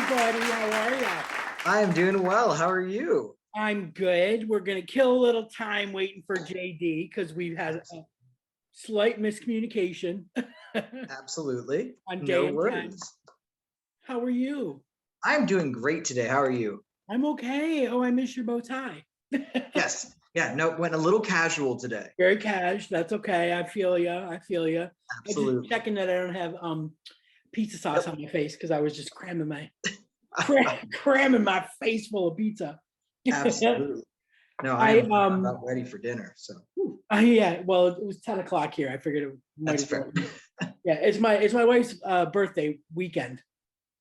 buddy. How are you? I am doing well. How are you? I'm good. We're going to kill a little time waiting for JD because we've had a slight miscommunication Absolutely. on day No and time. worries. How are you? I'm doing great today. How are you? I'm okay. Oh, I miss your bow tie. Yes. Yeah, no, went a little casual today. Very cash. That's okay. I feel you. I feel you. I'm just Absolutely. checking that I don't have pizza sauce on my face because I was just cramming my face full of pizza. Absolutely. No, I'm about ready for dinner. So yeah, well, it was 10 o'clock here. I figured it might that's as well. fair. Yeah, it's my wife's birthday weekend.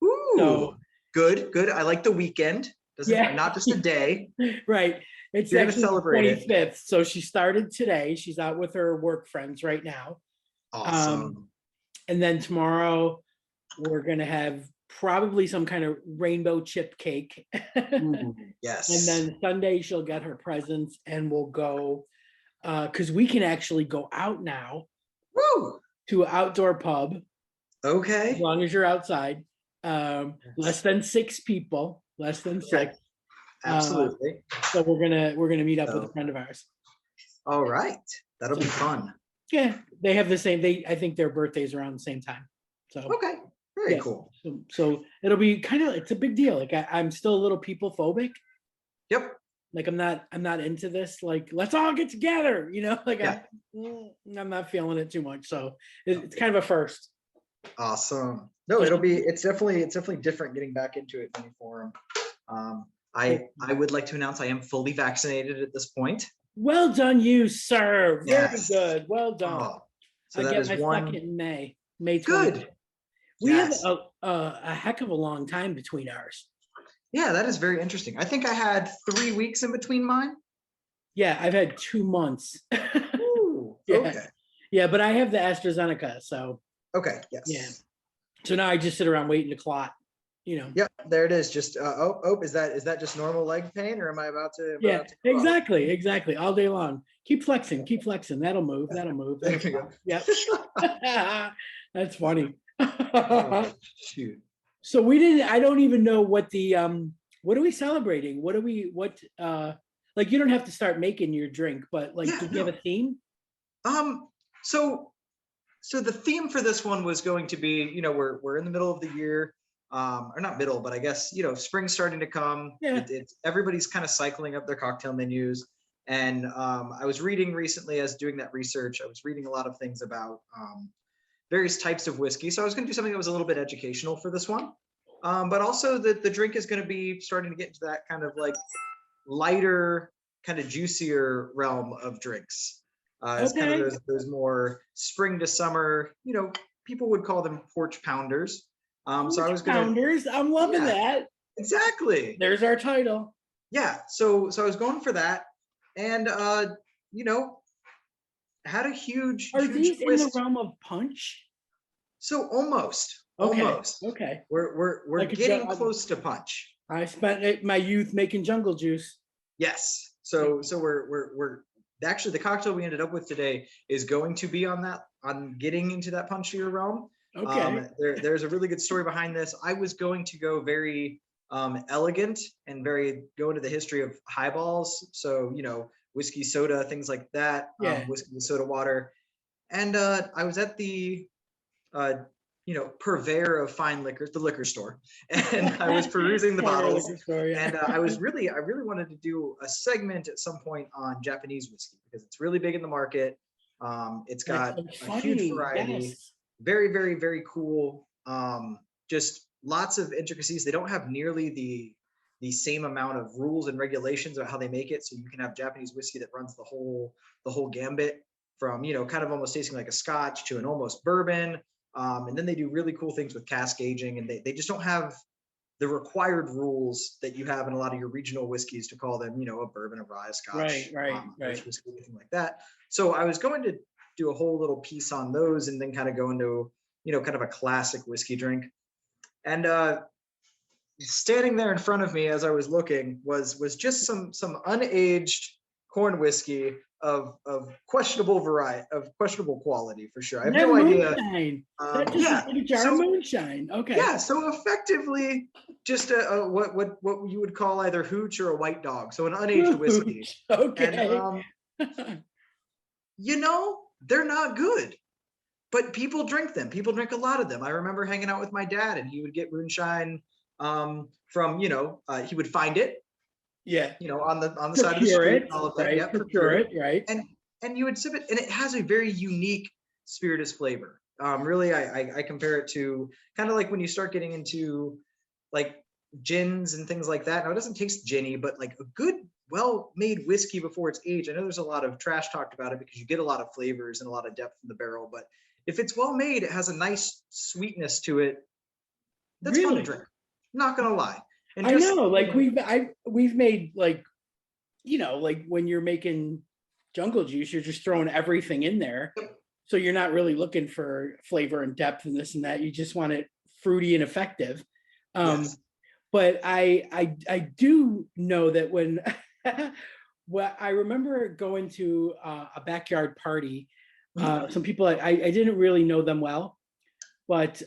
Ooh, So good. I like the weekend. Not just a day. Right. It's You're gonna actually celebrate the 25th. So she started today. She's out with her work friends right now. Awesome. And then tomorrow we're gonna have probably some kind of rainbow chip cake. Ooh, yes. And then Sunday she'll get her presents and we'll go because we can actually go out now. Woo! To an outdoor pub. Okay. As long as you're outside. Less than 6 people, less than 6. Okay. Absolutely. So we're gonna meet up with a friend of ours. All right. That'll be fun. Yeah, they have the same. I think their birthdays around the same time. So okay, very cool. So it'll be it's a big deal. Like I'm still a little people phobic. Yep. Like I'm not into this. Like let's all get together. Like yeah. I'm not feeling it too much. So it's kind of a first. Awesome. No, it's definitely different getting back into it in any forum. I would like to announce I am fully vaccinated at this point. Well done, you, sir. Very good. Well done. Oh, so I that get is my second in May 20th. Good. We have a heck of a long time between ours. Yeah, that is very interesting. I think I had 3 weeks in between mine. Yeah, I've had 2 months. Ooh, yeah. Okay. Yeah, but I have the AstraZeneca, so. Okay. Yes. Yeah. So now I just sit around waiting to clot. Yep, there it is. Just is that just normal leg pain, or am I about to? Yeah, exactly. All day long. Keep flexing. That'll move. There you go. Yep. That's funny. Oh, shoot. So I don't even know what the what are we celebrating? Like you don't have to start making your drink, but like do you have a theme? So the theme for this one was going to be, we're in the middle of the year. Or not middle, but I guess, spring's starting to come. Yeah. Everybody's kind of cycling up their cocktail menus. And I was reading recently, as doing that research, I was reading a lot of things about various types of whiskey. So I was going to do something that was a little bit educational for this one. But also the drink is going to be starting to get into that kind of like lighter, kind of juicier realm of drinks. It's kind of those more spring to summer, people would call them porch pounders. So I was Pounders. I'm loving that. Exactly. There's our title. Yeah. So I was going for that, and had a huge. Are huge these twist. in the realm of punch? So almost. Okay. We're getting close to punch. I spent my youth making jungle juice. Yes. So we're actually the cocktail we ended up with today is going to be on getting into that punchier realm. Okay. There's a really good story behind this. I was going to go very elegant and go into the history of highballs. So, whiskey, soda, things like that. Yeah. Whiskey and soda water. And I was at the, purveyor of fine liquors, the liquor store. And I was perusing the bottles. And I really wanted to do a segment at some point on Japanese whiskey because it's really big in the market. It's got a huge variety. Yes. Very, very, very cool. Just lots of intricacies. They don't have nearly the same amount of rules and regulations about how they make it. So you can have Japanese whiskey that runs the whole gambit from, kind of almost tasting like a scotch to an almost bourbon. And then they do really cool things with cask aging, and they just don't have the required rules that you have in a lot of your regional whiskeys to call them, a bourbon, a rye, a scotch, right. whiskey, anything like that. So I was going to do a whole little piece on those and then kind of go into, kind of a classic whiskey drink. And standing there in front of me as I was looking was just some unaged corn whiskey questionable variety, of questionable quality for sure. I have That no moonshine. idea. That's just like a jar of moonshine. Okay. Yeah, so effectively just what you would call either hooch or a white dog. So an unaged whiskey. Okay. And they're not good, but people drink them. People drink a lot of them. I remember hanging out with my dad, and he would get moonshine from he would find it, on the side of the street, and all of that. Right, Yeah, procure it, right. And you would sip it, and it has a very unique spirituous flavor. Really, I compare it to kind of like when you start getting into like gins and things like that. Now, it doesn't taste ginny, but like a good, well-made whiskey before it's aged. I know there's a lot of trash talked about it because you get a lot of flavors and a lot of depth in the barrel, but if it's well made, it has a nice sweetness to it. That's fun to drink. Not gonna lie. And I know, like we've made like when you're making jungle juice, you're just throwing everything in there. So you're not really looking for flavor and depth and this and that. You just want it fruity and effective. But I do know that when I remember going to a backyard party, some people I didn't really know them well, but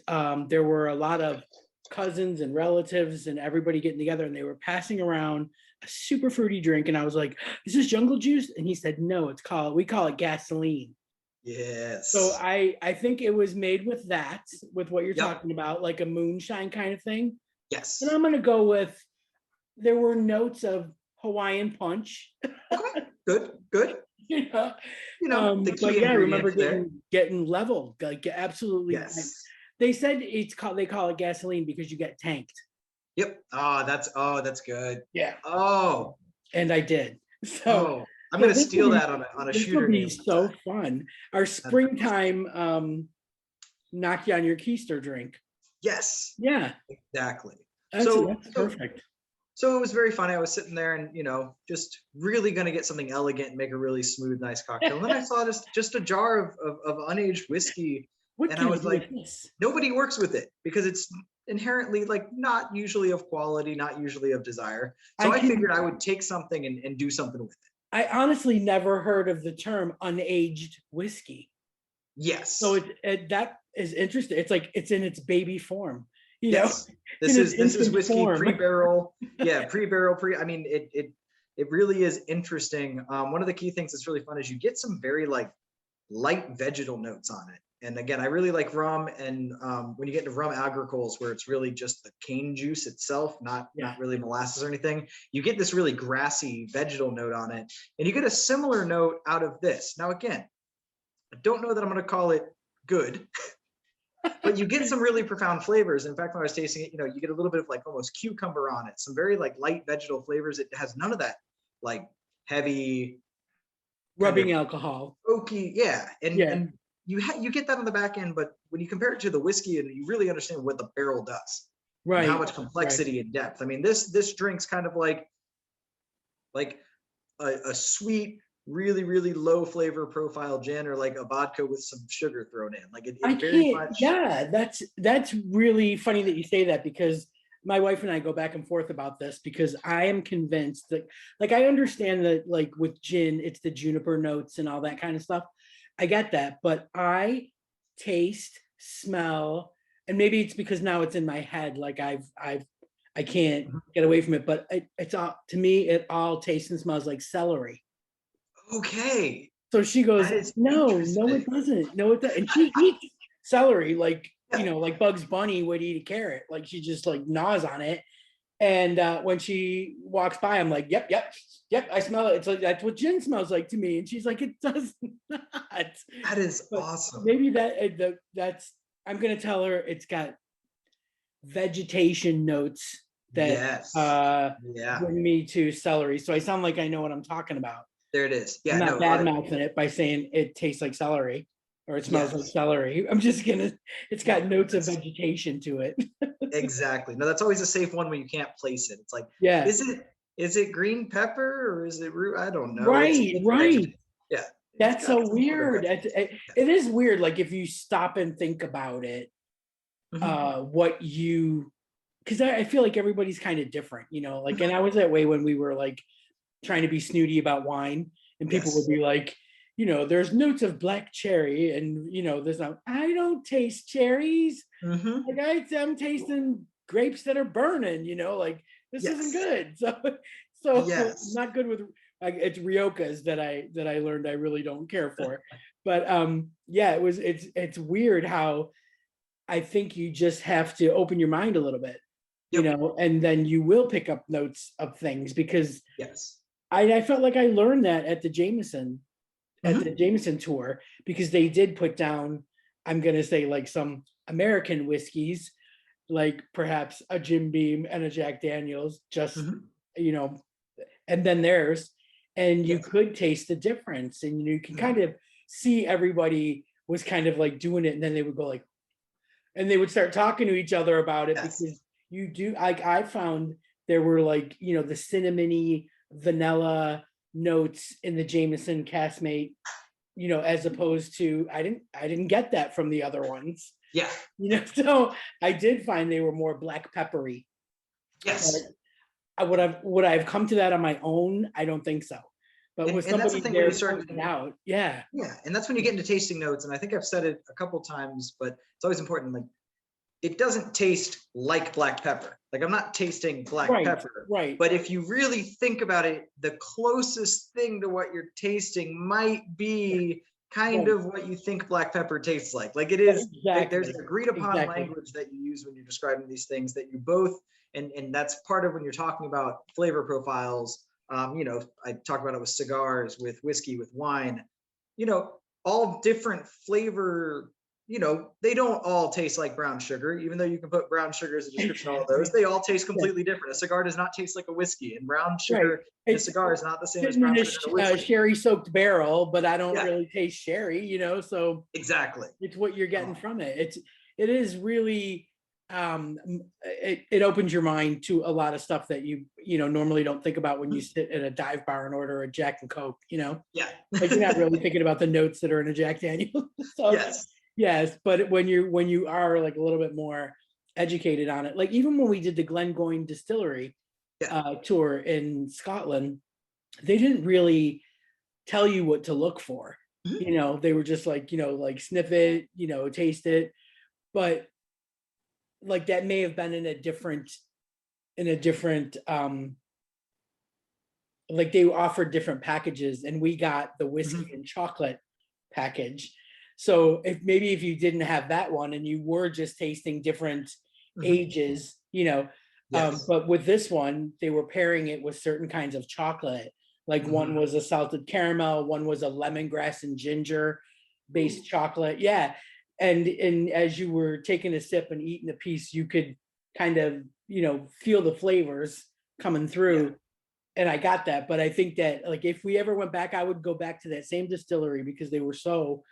there were a lot of cousins and relatives and everybody getting together, and they were passing around a super fruity drink, and I was like, "Is this jungle juice?" And he said, "No, we call it gasoline." Yes. So I think it was made with what you're talking about, like a moonshine kind of thing. Yes. And I'm gonna go with, there were notes of Hawaiian punch. Okay. Good. But yeah, I remember getting leveled, like absolutely. Yes. They said they call it gasoline because you get tanked. Yep. Oh, that's good. Yeah. Oh. And I did. So I'm gonna steal that on a shooter. This will be so fun. Our springtime knock you on your keister drink. Yes. Yeah. Exactly. That's perfect. So it was very funny. I was sitting there and, just really going to get something elegant and make a really smooth, nice cocktail. And then I saw just a jar of unaged whiskey. And I was like, nobody works with it because it's inherently like not usually of quality, not usually of desire. So I figured I would take something and do something with it. I honestly never heard of the term unaged whiskey. Yes. So that is interesting. It's like it's in its baby form. This is whiskey pre-barrel. Yeah, pre-barrel, I mean, it really is interesting. One of the key things that's really fun is you get some very like light vegetal notes on it. And again, I really like rum, and when you get into rum agricoles where it's really just the cane juice itself, not really molasses or anything, you get this really grassy vegetal note on it, and you get a similar note out of this. Now, again, I don't know that I'm going to call it good. But you get some really profound flavors. In fact, when I was tasting it, you get a little bit of like almost cucumber on it, some very like light vegetal flavors. It has none of that like heavy rubbing alcohol. Oaky, and you get that on the back end. But when you compare it to the whiskey, and you really understand what the barrel does, right? And how much complexity and depth. I mean, this drink's kind of like a sweet, really, really low flavor profile gin, or like a vodka with some sugar thrown in. Like that's really funny that you say that, because my wife and I go back and forth about this, because I am convinced that, like, I understand that like with gin, it's the juniper notes and all that kind of stuff. I get that, but I taste, smell, and maybe it's because now it's in my head, like I can't get away from it, but it's all, to me, it all tastes and smells like celery. Okay. So she goes, no, it doesn't. No, it doesn't. And she eats celery like, like Bugs Bunny would eat a carrot. Like she just like gnaws on it. And when she walks by, I'm like, yep, I smell it. It's like, that's what gin smells like to me. And she's like, it does not. That is awesome. Maybe that's, I'm going to tell her it's got vegetation notes that bring me to celery. So I sound like I know what I'm talking about. There it is. Yeah, I'm not bad-mouthing it by saying it tastes like celery or it smells like celery. I'm just it's got notes of vegetation to it. Exactly. No, that's always a safe one when you can't place it. It's like, is it green pepper or is it root? I don't know. Right. Yeah. That's so weird. It is weird. Like if you stop and think about it, because I feel like everybody's kind of different, like, and I was that way when we were like trying to be snooty about wine, and people would be like, there's notes of black cherry, and there's not. I don't taste cherries. Like I'm tasting grapes that are burning. Like this isn't good. So not good with. It's Ryokas that I learned I really don't care for, but it's weird how I think you just have to open your mind a little bit, and then you will pick up notes of things, because I felt like I learned that at the Jameson tour, because they did put down, I'm gonna say, like some American whiskeys, like perhaps a Jim Beam and a Jack Daniels, just and then theirs. And you could taste the difference, and you can kind of see everybody was kind of like doing it, and then they would go like, and they would start talking to each other about it, because you do, like, I found there were like, the cinnamony vanilla notes in the Jameson Castmate, as opposed to, I didn't get that from the other ones. So I did find they were more black peppery. Would I've come to that on my own? I don't think so. But with somebody there pointing out, and that's when you get into tasting notes. And I think I've said it a couple times, but it's always important. Like, it doesn't taste like black pepper. Like, I'm not tasting black pepper. Right. But if you really think about it, the closest thing to what you're tasting might be kind of what you think black pepper tastes like. Like, it is. There's an agreed upon language that you use when you're describing these things, that you both. And that's part of when you're talking about flavor profiles. I talk about it with cigars, with whiskey, with wine, all different flavor, they don't all taste like brown sugar, even though you can put brown sugar as a description of all those. They all taste completely different. A cigar does not taste like a whiskey, and brown sugar in a cigar is not the same as brown sugar in a whiskey. Sherry soaked barrel, but I don't really taste sherry, so it's what you're getting from it. It is really, it opens your mind to a lot of stuff that you normally don't think about when you sit at a dive bar and order a Jack and Coke, like you're not really thinking about the notes that are in a Jack Daniel. Yes, but when you are like a little bit more educated on it, like even when we did the Glengoyne distillery tour in Scotland, they didn't really tell you what to look for. They were just like, like sniff it, taste it, but like that may have been in a different like they offered different packages, and we got the whiskey and chocolate package. So if you didn't have that one and you were just tasting different ages, but with this one, they were pairing it with certain kinds of chocolate. Like one was a salted caramel, one was a lemongrass and ginger based chocolate. Yeah. And as you were taking a sip and eating a piece, you could kind of, feel the flavors coming through. And I got that. But I think that, like, if we ever went back, I would go back to that same distillery, because they were so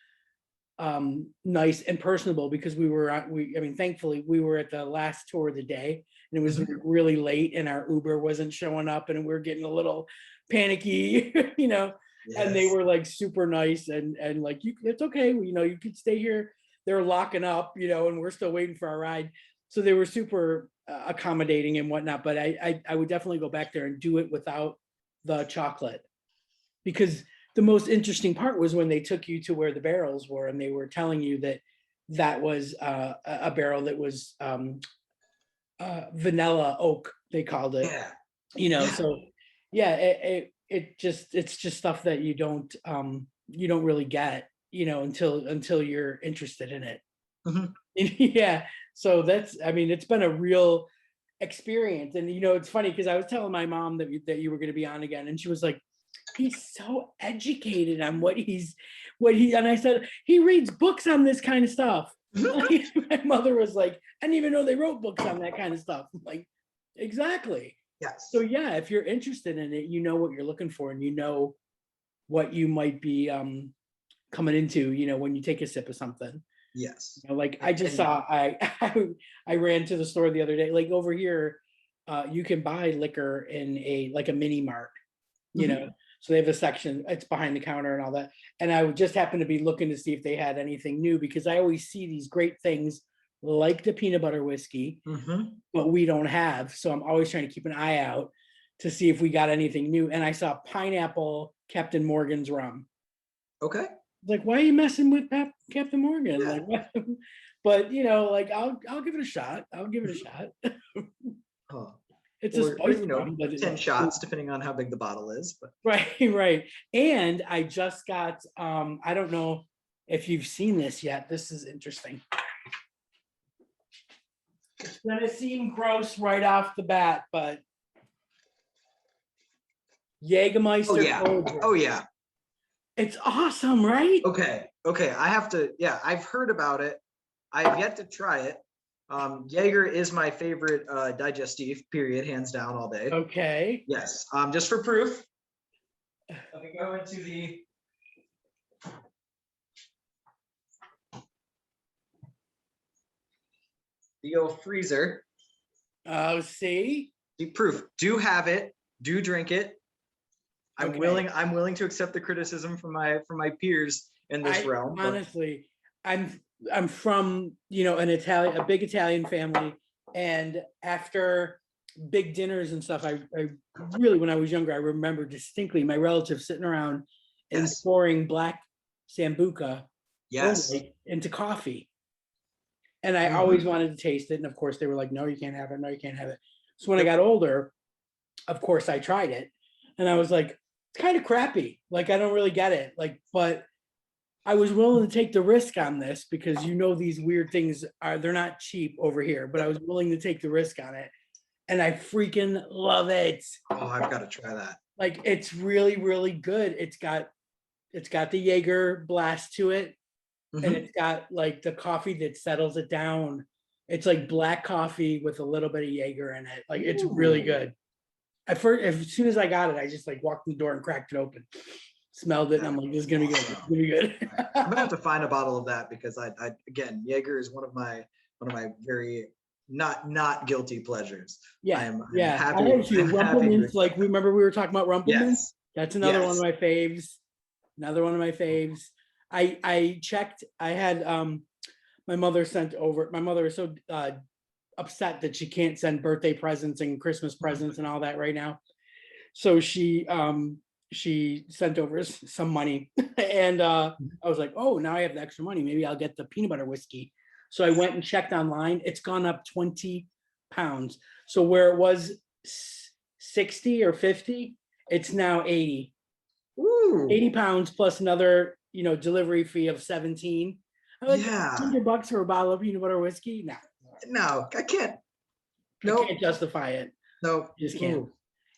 nice and personable, because thankfully we were at the last tour of the day, and it was really late, and our Uber wasn't showing up, and we were getting a little panicky, and they were like super nice and like, it's okay, you could stay here. They're locking up, and we're still waiting for our ride. So they were super accommodating and whatnot. But I would definitely go back there and do it without the chocolate, because the most interesting part was when they took you to where the barrels were, and they were telling you that was a barrel that was vanilla oak, they called it. So it's just stuff that you don't really get, until you're interested in it. So it's been a real experience. And it's funny, because I was telling my mom that you were going to be on again, and she was like, he's so educated on what and I said, he reads books on this kind of stuff. My mother was like, I didn't even know they wrote books on that kind of stuff. I'm like, exactly. Yes. So if you're interested in it, you know what you're looking for, and you know what you might be coming into, when you take a sip of something. Yes. Like I just saw, I ran to the store the other day, like over here, you can buy liquor in a mini mart, so they have a section, it's behind the counter and all that. And I would just happen to be looking to see if they had anything new, because I always see these great things like the peanut butter whiskey, but we don't have. So I'm always trying to keep an eye out to see if we got anything new. And I saw pineapple Captain Morgan's rum. Okay. Like, why are you messing with Captain Morgan? Yeah. Like, what? But you know, like I'll give it a shot. Huh. It's Or, a spice you know, rum, but 10 shots depending on how big the bottle is. But right. And I just got I don't know if you've seen this yet. This is interesting. It's gonna seem gross right off the bat, but Jagermeister. oh yeah. Cold Oh yeah. It's awesome, right? Okay. I have to, yeah, I've heard about it. I've yet to try it. Jaeger is my favorite digestif, period, hands down all day. Okay. Yes. Just for proof, let me go into the old freezer. Oh, see? The proof. Do have it. Do drink it. I'm Okay. willing to accept the criticism from my peers in this realm. Honestly, I'm from, you know, a big Italian family, and after big dinners and stuff, I really, when I was younger, I remember distinctly my relatives sitting around and Yes. pouring black sambuca Yes. into coffee. And I always wanted to taste it. And of course they were like, no, you can't have it. No, you can't have it. So when I got older, of course I tried it, and I was like, it's kind of crappy. Like, I don't really get it. Like, but I was willing to take the risk on this because, you know, these weird things they're not cheap over here, but I was willing to take the risk on it. And I freaking love it. Oh, I've got to try that. Like, it's really, really good. It's got the Jaeger blast to it. And it's got like the coffee that settles it down. It's like black coffee with a little bit of Jaeger in it. Like, it's really good. As soon as I got it, I just like walked in the door and cracked it open, smelled it, and I'm like, this is gonna be good. It's gonna be good. I'm gonna have to find a bottle of that because I again, Jaeger is one of my very not guilty pleasures. Yeah, I'm happy. I have you. Rumplemints, like, remember we were talking about Rumplemints? Yes. That's another one of my faves. I checked. I had my mother sent over. My mother is so upset that she can't send birthday presents and Christmas presents and all that right now. So she sent over some money, and I was like, oh, now I have the extra money. Maybe I'll get the peanut butter whiskey. So I went and checked online. It's gone up 20 pounds. So where it was 60 or 50, it's now 80. Ooh. 80 pounds plus another, you know, delivery fee of 17. I'm like, $100 for a bottle of peanut butter whiskey? No, I can't. I can't justify it. No, just can't.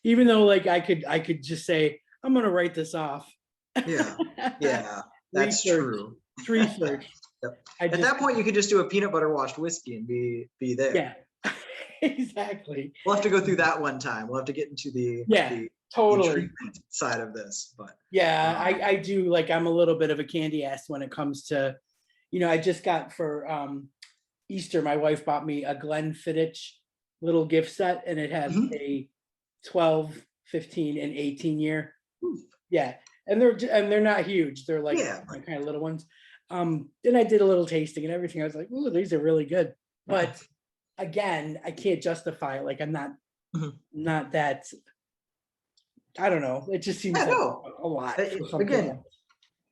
Even though, like, I could just say, I'm gonna write this off. Yeah, that's true. Research. Yep. At that point, you could just do a peanut butter washed whiskey and be there. Yeah, exactly. We'll have to go through that one time. We'll have to get into the totally treatment side of this, but yeah, I do, like, I'm a little bit of a candy ass when it comes to, you know, I just got for Easter, my wife bought me a Glenfiddich little gift set, and it had a 12, 15, and 18 year. Yeah, and they're not huge. They're like kind of little ones. Then I did a little tasting and everything. I was like, "Ooh, these are really good." But again, I can't justify it. Like, I'm not that. I don't know. It just seems like a lot. Again,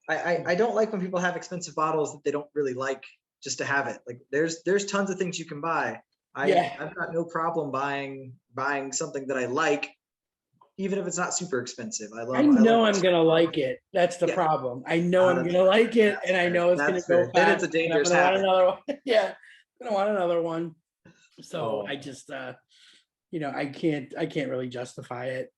I don't like when people have expensive bottles that they don't really like just to have it. Like, there's tons of things you can buy. I've got no problem buying something that I like, even if it's not super expensive. I know I'm gonna like it. That's the problem. I know I'm gonna like it, and I know it's gonna go fast. Then it's a dangerous habit. Yeah, I'm gonna want another one. So I just, you know, I can't really justify it.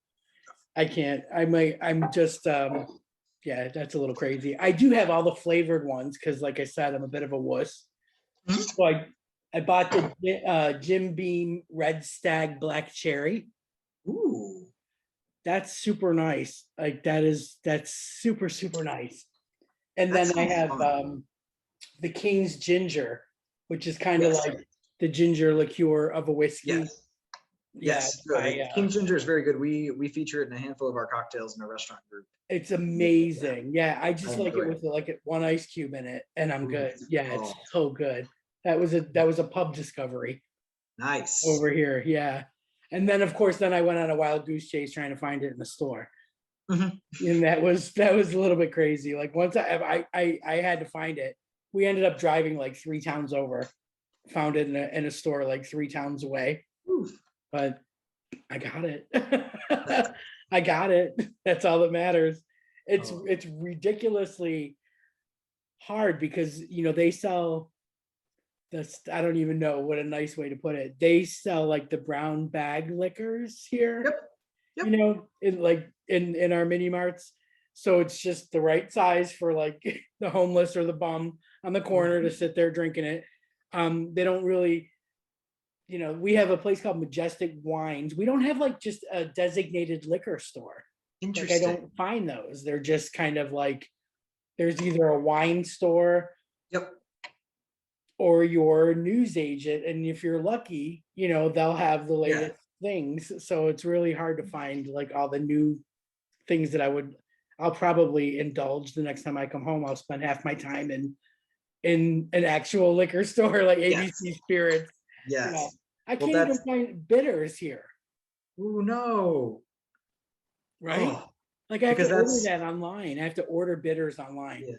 I can't. I'm just, yeah, that's a little crazy. I do have all the flavored ones because, like I said, I'm a bit of a wuss. So I bought the Jim Beam Red Stag Black Cherry. Ooh, that's super nice. Like, that's super, super nice. And then I have the King's Ginger, which is kind of like the ginger liqueur of a whiskey. Yes. King's Ginger is very good. We feature it in a handful of our cocktails in our restaurant group. It's amazing. Yeah, I just like it with like one ice cube in it, and I'm good. Yeah, it's so good. That was a pub discovery. Nice. Over here, yeah. And then, of course, I went on a wild goose chase trying to find it in the store. And that was a little bit crazy. Like once I had to find it. We ended up driving like 3 towns over, found it in a store like 3 towns away. Oof. But I got it. I got it. That's all that matters. It's ridiculously hard because they sell this. I don't even know what a nice way to put it. They sell like the brown bag liquors here. Yep. In our mini marts. So it's just the right size for like the homeless or the bum on the corner to sit there drinking it. They don't really, we have a place called Majestic Wines. We don't have like just a designated liquor store. Interesting. Like I don't find those. They're just kind of like, there's either a wine store or your news agent. And if you're lucky, they'll have the latest things. So it's really hard to find like all the new things that I'll probably indulge the next time I come home. I'll spend half my time in an actual liquor store like ABC Spirits. Yes. I can't even find bitters here. Oh no. Right? Oh, like I have to order that online. I have to order bitters online. Yeah.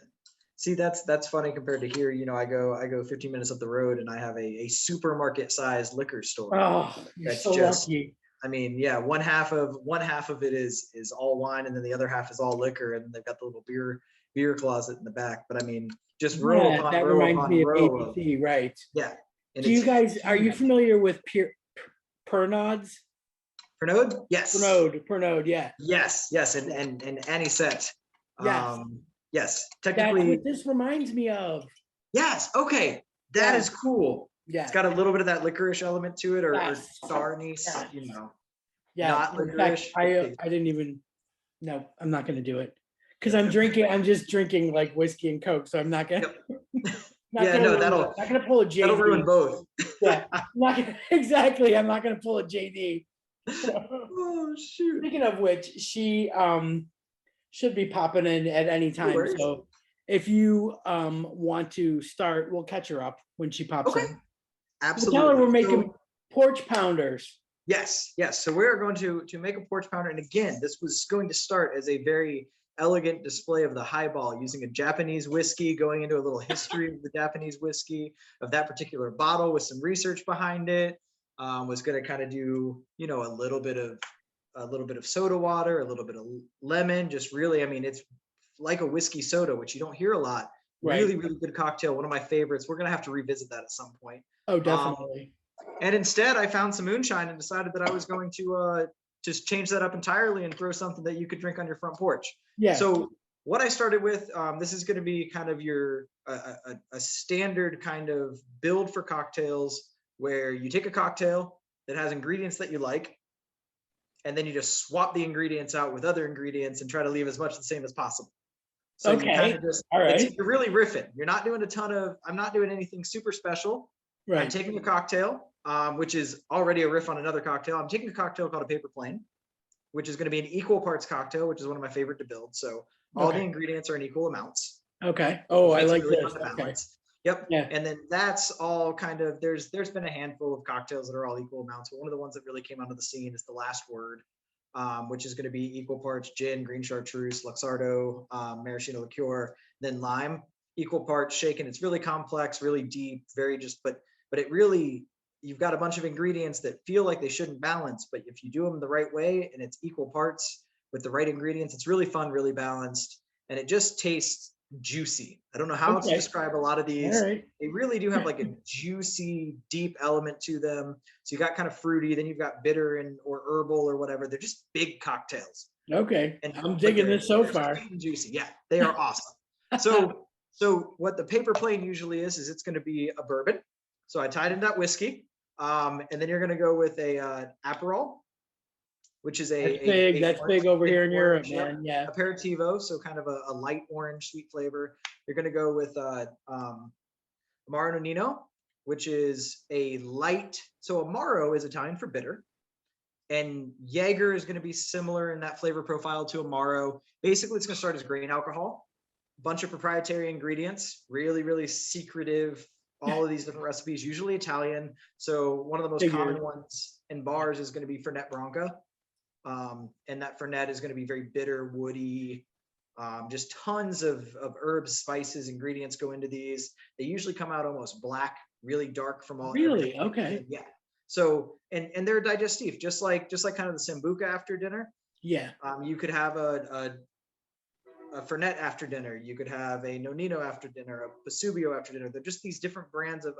See, that's funny compared to here. I go 15 minutes up the road and I have a supermarket sized liquor store. Oh, you're so lucky. I mean, yeah, one half of it is all wine, and then the other half is all liquor, and they've got the little beer closet in the back. But I mean, just row upon that row reminds upon me of row. ABC, right? Yeah. Do you guys are you familiar with Pernods? Pernod? Yes. Pernod, yeah. Yes, and Anisette. Yes. Yes. Technically, that's what this reminds me of. Yes. Okay, that is cool. Yeah, it's got a little bit of that licorice element to it, or star anise, Yeah, not licorice. I didn't even. No, I'm not going to do it because I'm just drinking like whiskey and Coke, so I'm not going to. Not going to pull a JD. That'll ruin both. Yeah, exactly. I'm not going to pull a JD. Oh shoot! Speaking of which, she should be popping in at any time. So if you want to start, we'll catch her up when she pops in. Absolutely. Tell her we're making porch pounders. Yes. So we're going to make a porch pounder, and again, this was going to start as a very elegant display of the highball using a Japanese whiskey, going into a little history of the Japanese whiskey of that particular bottle with some research behind it. Was going to kind of do a little bit of soda water, a little bit of lemon, just really, I mean, it's like a whiskey soda, which you don't hear a lot. Really good cocktail, one of my favorites. We're going to have to revisit that at some point. Oh, definitely. And instead I found some moonshine and decided that I was going to just change that up entirely and throw something that you could drink on your front porch. Yeah. So what I started with, this is going to be kind of your a standard kind of build for cocktails, where you take a cocktail that has ingredients that you like, and then you just swap the ingredients out with other ingredients and try to leave as much the same as possible. So you kind of just, you're really riffing. You're not doing I'm not doing anything super special. Right. I'm taking a cocktail, which is already a riff on another cocktail. I'm taking a cocktail called a paper plane, which is going to be an equal parts cocktail, which is one of my favorite to build. So all the ingredients are in equal amounts. Okay. Oh, I like this. Okay. Yep. Yeah. And then that's all kind of, there's been a handful of cocktails that are all equal amounts, but one of the ones that really came onto the scene is the Last Word, which is going to be equal parts gin, green chartreuse, Luxardo, maraschino liqueur, then lime, equal parts shaken. It's really complex, really deep, very but it really, you've got a bunch of ingredients that feel like they shouldn't balance, but if you do them the right way and it's equal parts with the right ingredients, it's really fun, really balanced, and it just tastes juicy. I don't know how else to describe a lot of these. They really do have like a juicy, deep element to them. So you got kind of fruity, then you've got bitter or herbal or whatever. They're just big cocktails. Okay. And I'm digging this so far. Juicy. Yeah, they are awesome. So what the paper plane usually is it's going to be a bourbon. So I tied in that whiskey. And then you're going to go with a Aperol, which is that's big over here in Europe, man. Yeah. Aperitivo, so kind of a light orange sweet flavor. You're going to go with Amaro Nonino, which is a light. So Amaro is Italian for bitter, and Jaeger is going to be similar in that flavor profile to Amaro. Basically, it's going to start as grain alcohol, bunch of proprietary ingredients, really, really secretive. All of these different recipes, usually Italian. So one of the most common ones in bars is going to be Fernet Branca. And that Fernet is going to be very bitter, woody. Just tons of herbs, spices, ingredients go into these. They usually come out almost black, really dark from all. Really? Okay. Yeah. So, and they're digestive, just like kind of the Sambuca after dinner. Yeah. You could have a Fernet after dinner. You could have a Nonino after dinner, a Vesubio after dinner. They're just these different brands of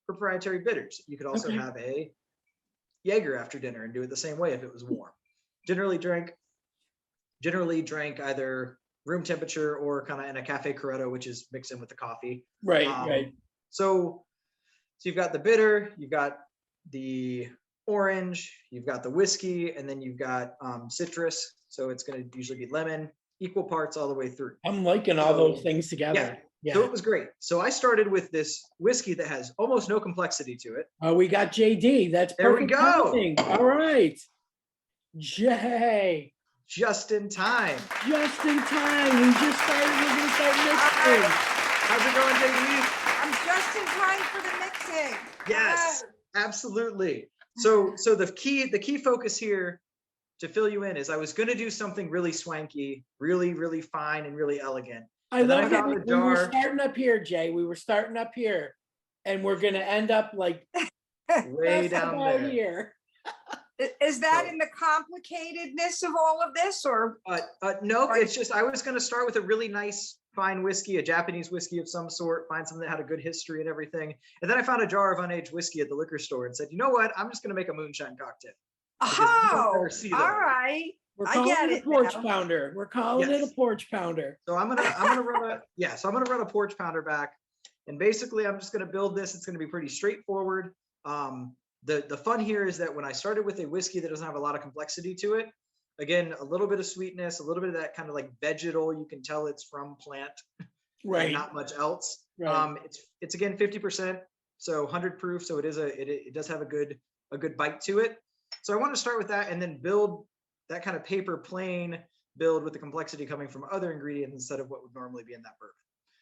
proprietary bitters. You could also have a Jaeger after dinner and do it the same way if it was warm. Generally drank either room temperature or kind of in a cafe corretto, which is mixed in with the coffee. Right, right. So you've got the bitter, you've got the orange, you've got the whiskey, and then you've got citrus. So it's going to usually be lemon, equal parts all the way through. I'm liking all those things together. Yeah. So it was great. So I started with this whiskey that has almost no complexity to it. Oh, we got JD. That's perfect. There we go. Timing. All right. Jay. Just in time. Just in time. We just started. We're going to start mixing. How's it going, JD? I'm just in time for the mixing. Yes, absolutely. So the key focus here to fill you in is I was going to do something really swanky, really, really fine and really elegant. I love it. We were starting up here, Jay. We were starting up here, and we're going to end up like way down there. Here. Is that in the complicatedness of all of this, or? No, it's just I was going to start with a really nice, fine whiskey, a Japanese whiskey of some sort, find something that had a good history and everything. And then I found a jar of unaged whiskey at the liquor store and said, you know what? I'm just going to make a moonshine cocktail. Oh, all right. We're calling it a porch pounder. We're calling it a porch pounder. So I'm gonna run a porch pounder back, and basically I'm just gonna build this. It's gonna be pretty straightforward. The fun here is that when I started with a whiskey that doesn't have a lot of complexity to it, again, a little bit of sweetness, a little bit of that kind of like vegetal. You can tell it's from plant, right? Not much else. Right. It's again 50%, so 100 proof. So it does have a good bite to it. So I want to start with that and then build that kind of paper plane build with the complexity coming from other ingredients instead of what would normally be in that bourbon.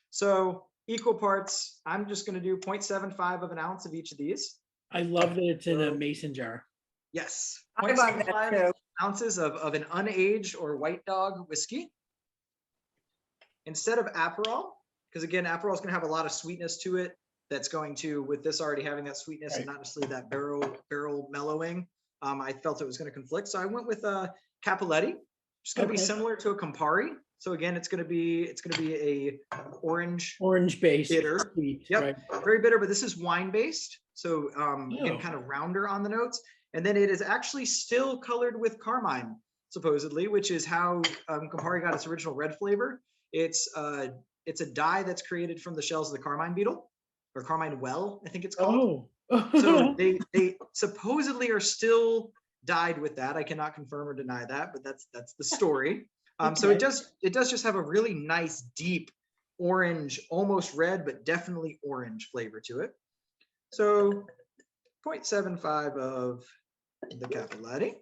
So equal parts, I'm just going to do 0.75 of an ounce of each of these. I love that it's in a mason jar. Yes. I love that too. Ounces of an unaged or white dog whiskey. Instead of Aperol, because again, Aperol is going to have a lot of sweetness to it. That's going to, with this already having that sweetness and not necessarily that barrel mellowing. I felt it was going to conflict. So I went with Cappelletti, which is going to be similar to a Campari. So again, it's going to be a orange based bitter. Sweet, yep. Right. Very bitter, but this is wine based. So again, kind of rounder on the notes. And then it is actually still colored with carmine, supposedly, which is how Campari got its original red flavor. It's a dye that's created from the shells of the carmine beetle, or carmine well, I think it's called. So they supposedly are still dyed with that. I cannot confirm or deny that, but that's the story. So it does just have a really nice, deep orange, almost red, but definitely orange flavor to it. So 0.75 of the Cappelletti.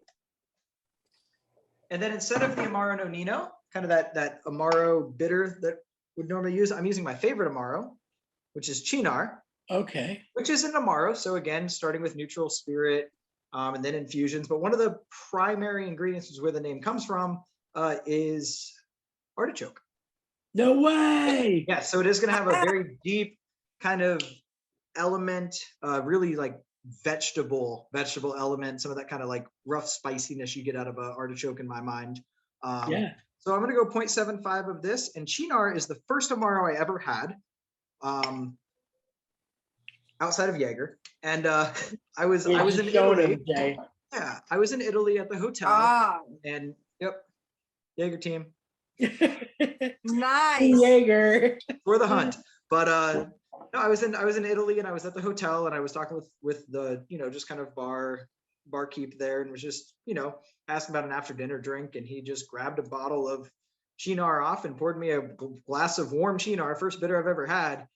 And then instead of the Amaro Nonino, kind of that Amaro bitter that would normally use, I'm using my favorite Amaro, which is Cynar. Okay. Which is an Amaro. So again, starting with neutral spirit and then infusions. But one of the primary ingredients is where the name comes from is artichoke. No way. Yeah. So it is going to have a very deep kind of element, really like vegetable element, some of that kind of like rough spiciness you get out of an artichoke in my mind. So I'm going to go 0.75 of this. And Cynar is the first Amaro I ever had. Outside of Jaeger, and I was in Italy. Yeah, I was in Italy at the hotel, and Jaeger team. Nice. Jaeger For the hunt. But no, I was in Italy, and I was at the hotel, and I was talking with the just kind of barkeep there, and was just asking about an after dinner drink, and he just grabbed a bottle of Cynar off and poured me a glass of warm Cynar, first bitter I've ever had.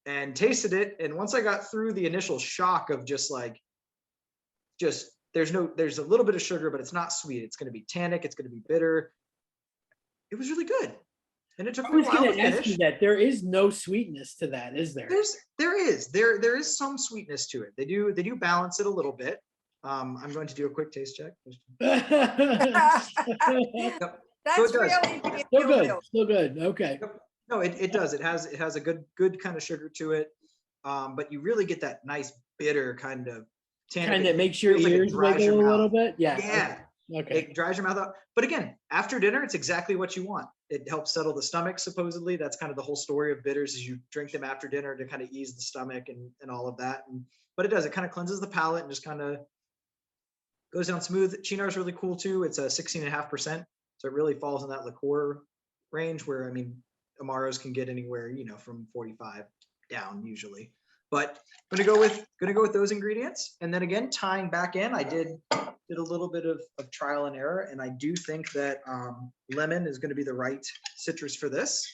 And tasted it, and once I got through the initial shock of there's a little bit of sugar, but it's not sweet. It's going to be tannic. It's going to be bitter. It was really good, and it took me a while to finish. That there is no sweetness to that, is there? There is some sweetness to it. They do balance it a little bit. I'm going to do a quick taste check. That's So it does. really Still good. Still good. Okay. No, it does. It has a good kind of sugar to it. But you really get that nice bitter kind of tannin. Kind of makes your Feels like it ears dries wiggle your a little mouth. bit. Yeah. Yeah. Okay. It dries your mouth out. But again, after dinner, it's exactly what you want. It helps settle the stomach, supposedly. That's kind of the whole story of bitters, is you drink them after dinner to kind of ease the stomach and all of that. But it does. It kind of cleanses the palate and just kind of goes down smooth. Chinar is really cool too. It's a 16.5%. So it really falls in that liqueur range where, I mean, Amaros can get anywhere, from 45 down usually. But I'm gonna go with those ingredients. And then again, tying back in, I did a little bit of trial and error. And I do think that lemon is gonna be the right citrus for this.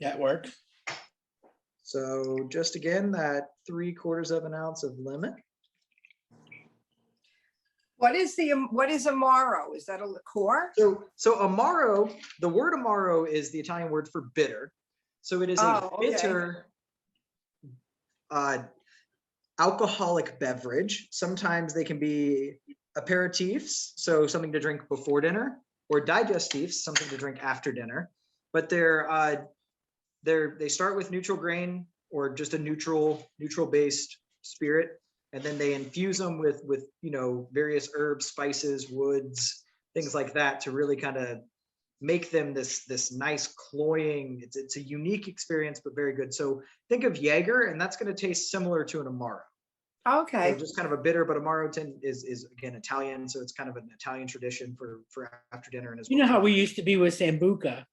That works. So just again, that 3/4 of an ounce of lemon. What is Amaro? Is that a liqueur? So Amaro, the word Amaro is the Italian word for bitter. So it is a bitter alcoholic beverage. Sometimes they can be aperitifs, so something to drink before dinner, or digestifs, something to drink after dinner. But they start with neutral grain or just a neutral based spirit, and then they infuse them with various herbs, spices, woods, things like that to really kind of make them this nice cloying. It's a unique experience, but very good. So think of Jaeger, and that's going to taste similar to an Amaro. Okay. So just kind of a bitter, but Amaro is again Italian, so it's kind of an Italian tradition for after dinner and as well. You know how we used to be with Sambuca,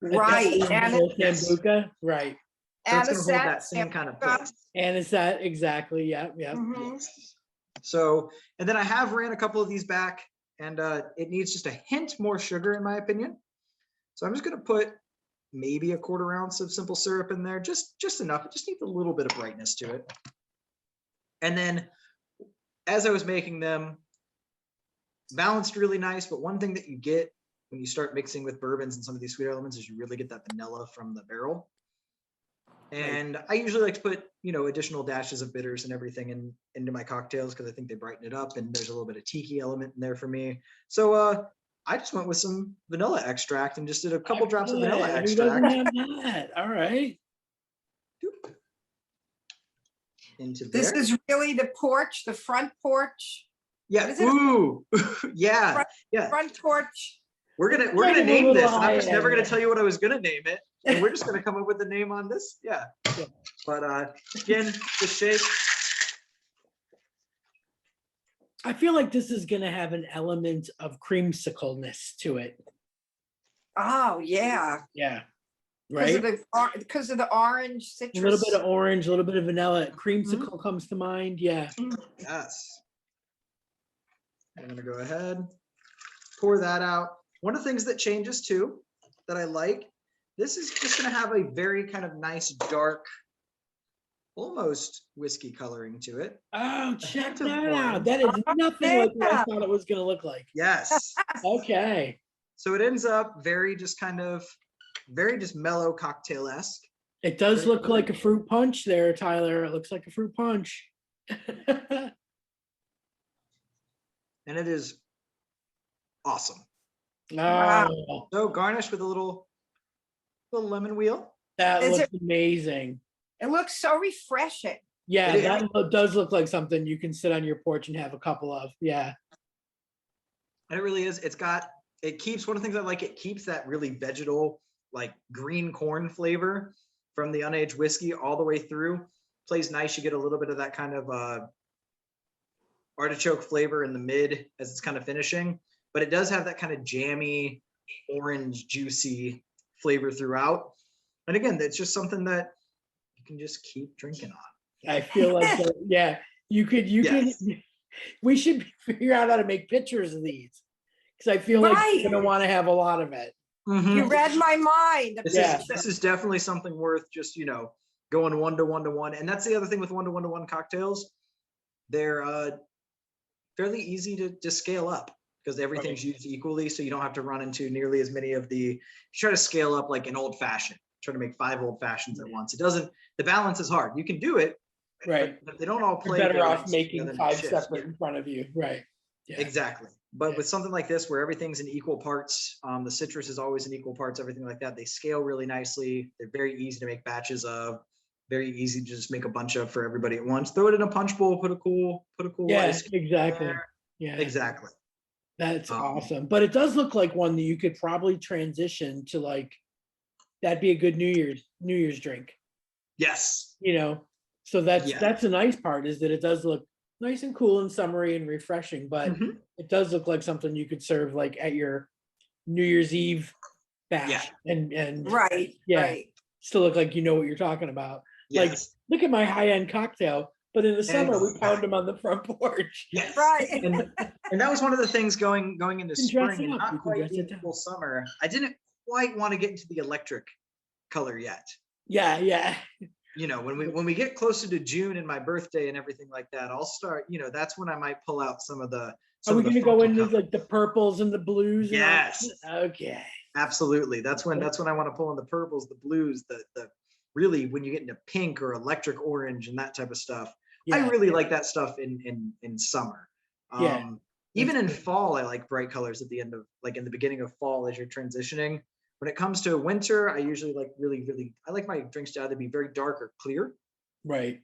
Right. Sambuca, right? So it's going to hold that same kind of place. And it's that exactly, yeah. Mhm. So, and then I have ran a couple of these back, and it needs just a hint more sugar, in my opinion. So I'm just going to put maybe a 1/4 ounce of simple syrup in there, just enough. It just needs a little bit of brightness to it. And then, as I was making them, balanced really nice. But one thing that you get when you start mixing with bourbons and some of these sweet elements is you really get that vanilla from the barrel. And I usually like to put, additional dashes of bitters and everything into my cocktails because I think they brighten it up, and there's a little bit of tiki element in there for me. So I just went with some vanilla extract and just did a couple drops of vanilla extract. Who doesn't have that? All right. Into there. This is really the front porch. Yeah. Ooh. Yeah. Yeah. Front porch. We're gonna name this, and I'm just never gonna tell you what I was gonna name it. And we're just gonna come up with the name on this. Yeah. But again, the shake. I feel like this is gonna have an element of creamsicleness to it. Oh yeah. Yeah. Right. Because of the orange citrus. A little bit of orange, a little bit of vanilla. Creamsicle comes to mind. Yeah. Yes. I'm gonna go ahead, pour that out. One of the things that changes too, that I like, this is just gonna have a very kind of nice, dark, almost whiskey coloring to it. Oh, check that out. That is nothing like what I thought it was gonna look like. Yes. Okay. So it ends up very just mellow cocktail-esque. It does look like a fruit punch there, Tyler. It looks like a fruit punch. And it is awesome. Oh, So garnish with a little lemon wheel. that looks amazing. It looks so refreshing. Yeah, that does look like something you can sit on your porch and have a couple of. Yeah. And it really is. It keeps, one of the things I like, it keeps that really vegetal, like green corn flavor from the unaged whiskey all the way through. Plays nice. You get a little bit of that kind of artichoke flavor in the mid as it's kind of finishing, but it does have that kind of jammy, orange, juicy flavor throughout. And again, it's just something that you can just keep drinking on. I feel like, you could, we should figure out how to make pictures of these. Because I feel like you're going to want to have a lot of it. Mm-hmm. You read my mind. This is definitely something worth just, going 1-to-1-to-1. And that's the other thing with 1-to-1-to-1 cocktails. They're fairly easy to scale up because everything's used equally. So you don't have to run into nearly as many of you try to scale up like an old fashioned, try to make 5 old fashions at once. The balance is hard. You can do it, Right. But they don't all You're play better very off nice making together in 5 shifts. separate in front of you. Right. Yeah. Exactly. But Yeah. with something like this, where everything's in equal parts, the citrus is always in equal parts, everything like that, they scale really nicely. They're very easy to make batches of, very easy to just make a bunch of for everybody at once. Throw it in a punch bowl, put a cool Yeah, ice cube in exactly. there. Yeah. Exactly. That's awesome. But it does look like one that you could probably transition to, like, that'd be a good New Year's drink, Yes. you know? So that's Yeah. the nice part, is that it does look nice and cool and summery and refreshing, but Mhm. it does look like something you could serve like at your New Year's Eve bash. And Right, yeah, right. still look like you know what you're talking about. Like, Yes. look at my high-end cocktail, but in the summer we Exactly. pound them on the front porch. Yes. Right. And that was one of the things going into You can dress spring it and up. You not can quite dress it being down. full summer. I didn't quite want to get into the electric color yet. Yeah, yeah. You know, when we get closer to June and my birthday and everything like that, I'll start, you know, that's when I might pull out some of the Are we gonna go into colors. like the purples and the blues? And all that? Yes. Okay. Absolutely. That's when I want to pull in the purples, the blues, the really when you get into pink or electric orange and that type of stuff. I Yeah. really like that stuff in summer. Yeah. Even in fall, I like bright colors at the end of, like in the beginning of fall as you're transitioning. When it comes to winter, I usually like I like my drinks to either be very dark or clear. Right.